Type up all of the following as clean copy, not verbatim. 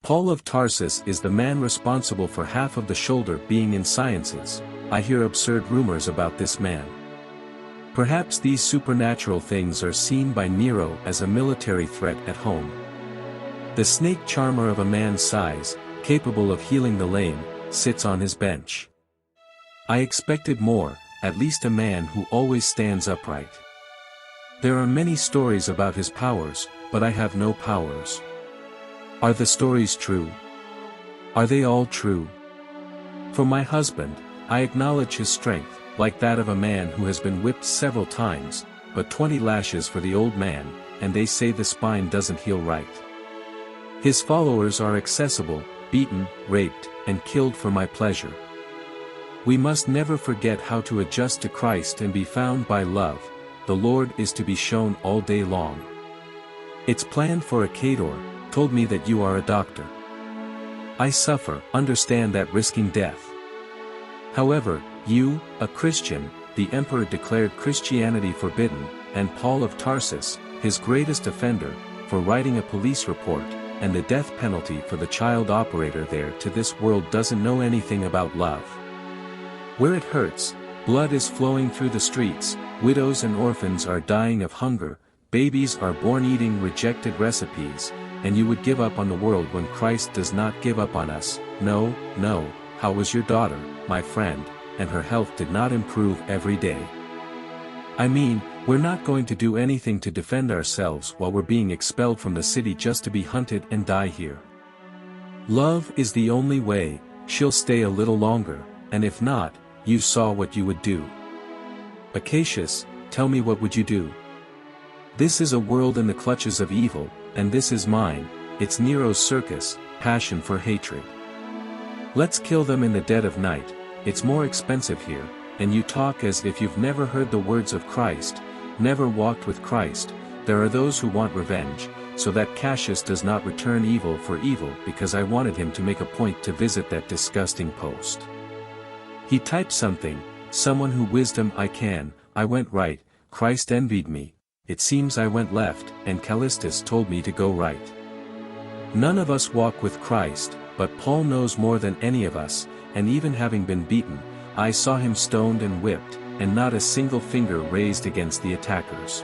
Paul of Tarsus is the man responsible for half of the shoulder being in sciences. I hear absurd rumors about this man. Perhaps these supernatural things are seen by Nero as a military threat at home. The snake charmer of a man's size, capable of healing the lame, sits on his bench. I expected more, at least a man who always stands upright. There are many stories about his powers, but I have no powers. Are the stories true? Are they all true? For my husband, I acknowledge his strength, like that of a man who has been whipped several times, but 20 lashes for the old man, and they say the spine doesn't heal right. His followers are accessible, beaten, raped, and killed for my pleasure. We must never forget how to adjust to Christ and be found by love. The Lord is to be shown all day long. It's planned for a Cador, told me that you are a doctor. I suffer, understand that risking death. However, you, a Christian, the emperor declared Christianity forbidden, and Paul of Tarsus, his greatest offender, for writing a police report, and the death penalty for the child operator there to this world doesn't know anything about love. Where it hurts, blood is flowing through the streets, widows and orphans are dying of hunger, babies are born eating rejected recipes, and you would give up on the world when Christ does not give up on us. No, no, how was your daughter, my friend, and her health did not improve every day. I mean, we're not going to do anything to defend ourselves while we're being expelled from the city just to be hunted and die here. Love is the only way. She'll stay a little longer, and if not, you saw what you would do. Acacius, tell me, what would you do? This is a world in the clutches of evil, and this is mine. It's Nero's circus, passion for hatred. Let's kill them in the dead of night. It's more expensive here, and you talk as if you've never heard the words of Christ, never walked with Christ. There are those who want revenge, so that Cassius does not return evil for evil, because I wanted him to make a point to visit that disgusting post. He typed something, someone who wisdom I went right, Christ envied me. It seems I went left, and Callistus told me to go right. None of us walk with Christ, but Paul knows more than any of us, and even having been beaten, I saw him stoned and whipped, and not a single finger raised against the attackers.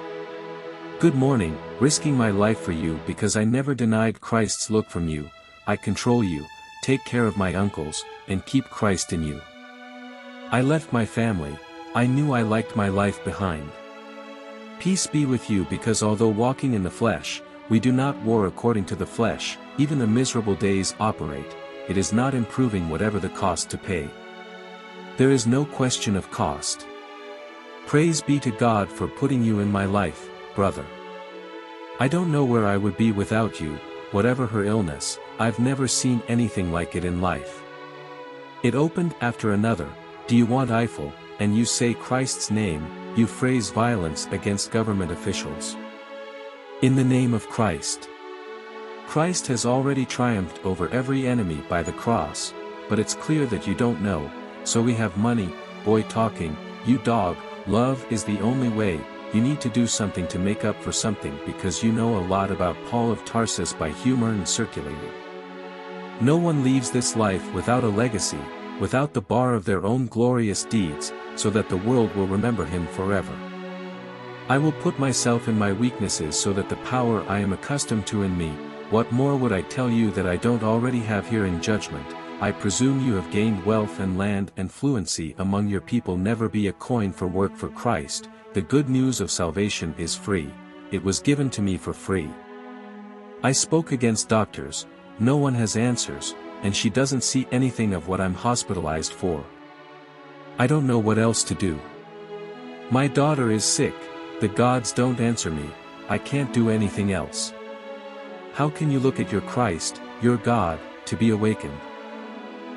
Good morning, risking my life for you because I never denied Christ's look from you. I control you, take care of my uncles, and keep Christ in you. I left my family, I knew I liked my life behind. Peace be with you, because although walking in the flesh, we do not war according to the flesh. Even the miserable days operate, it is not improving whatever the cost to pay. There is no question of cost. Praise be to God for putting you in my life, brother. I don't know where I would be without you, whatever her illness, I've never seen anything like it in life. It opened after another. Do you want Eiffel, and you say Christ's name, you phrase violence against government officials. In the name of Christ. Christ has already triumphed over every enemy by the cross, but it's clear that you don't know, so we have money, boy talking, you dog, love is the only way. You need to do something to make up for something, because you know a lot about Paul of Tarsus by humor and circulating. No one leaves this life without a legacy, without the bar of their own glorious deeds, so that the world will remember him forever. I will put myself in my weaknesses so that the power I am accustomed to in me. What more would I tell you that I don't already have here in judgment? I presume you have gained wealth and land and fluency among your people. Never be a coin for work for Christ. The good news of salvation is free. It was given to me for free. I spoke against doctors. No one has answers, and she doesn't see anything of what I'm hospitalized for. I don't know what else to do. My daughter is sick. The gods don't answer me. I can't do anything else. How can you look at your Christ, your God, to be awakened?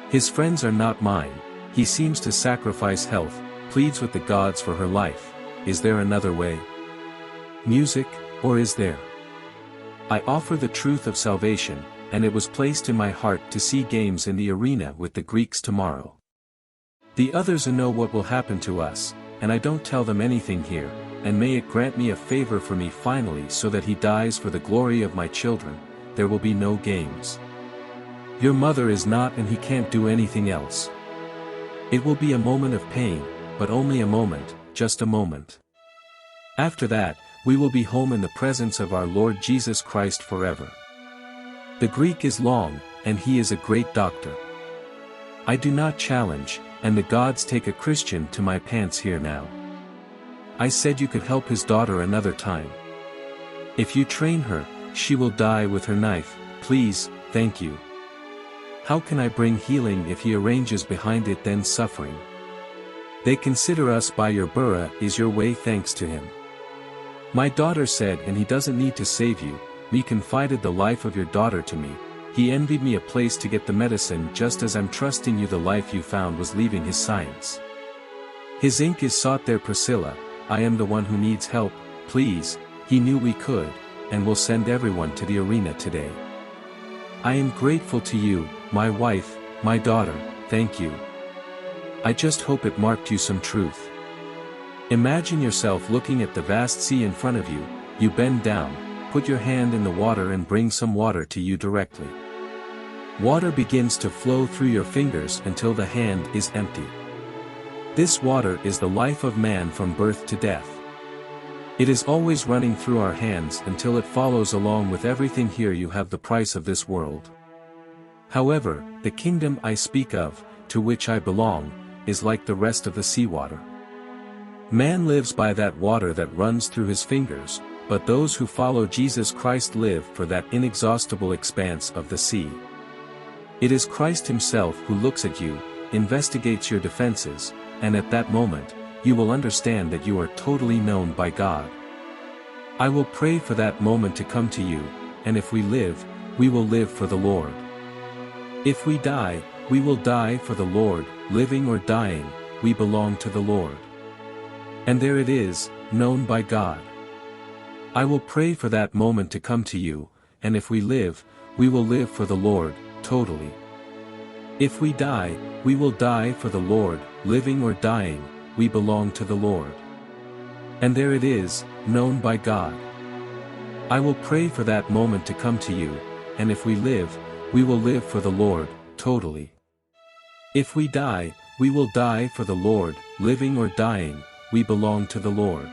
His friends are not mine. He seems to sacrifice health, pleads with the gods for her life. Is there another way? Music, or is there? I offer the truth of salvation, and it was placed in my heart to see games in the arena with the Greeks tomorrow. The others know what will happen to us, and I don't tell them anything here, and may it grant me a favor for me finally, so that he dies for the glory of my children. There will be no games. Your mother is not and he can't do anything else. It will be a moment of pain, but only a moment, just a moment. After that, we will be home in the presence of our Lord Jesus Christ forever. The Greek is long, and he is a great doctor. I do not challenge, and the gods take a Christian to my pants here now. I said you could help his daughter another time. If you train her, she will die with her knife, please, thank you. How can I bring healing if he arranges behind it then suffering? They consider us by your bura is your way thanks to him. My daughter said and he doesn't need to save you, me confided the life of your daughter to me, he envied me a place to get the medicine just as I'm trusting you the life you found was leaving his science. His ink is sought there Priscilla, I am the one who needs help, please, he knew we could, and will send everyone to the arena today. I am grateful to you, my wife, my daughter, thank you. I just hope it marked you some truth. Imagine yourself looking at the vast sea in front of you, you bend down, put your hand in the water and bring some water to you directly. Water begins to flow through your fingers until the hand is empty. This water is the life of man from birth to death. It is always running through our hands until it follows along with everything here. You have the price of this world. However, the kingdom I speak of, to which I belong, is like the rest of the seawater. Man lives by that water that runs through his fingers, but those who follow Jesus Christ live for that inexhaustible expanse of the sea. It is Christ himself who looks at you, investigates your defenses, and at that moment, you will understand that you are totally known by God. I will pray for that moment to come to you, and if we live, we will live for the Lord. If we die, we will die for the Lord, living or dying, we belong to the Lord. And there it is, known by God. I will pray for that moment to come to you, and if we live, we will live for the Lord, totally. If we die, we will die for the Lord, living or dying, we belong to the Lord. And there it is, known by God. I will pray for that moment to come to you, and if we live, we will live for the Lord, totally. If we die, we will die for the Lord, living or dying, we belong to the Lord.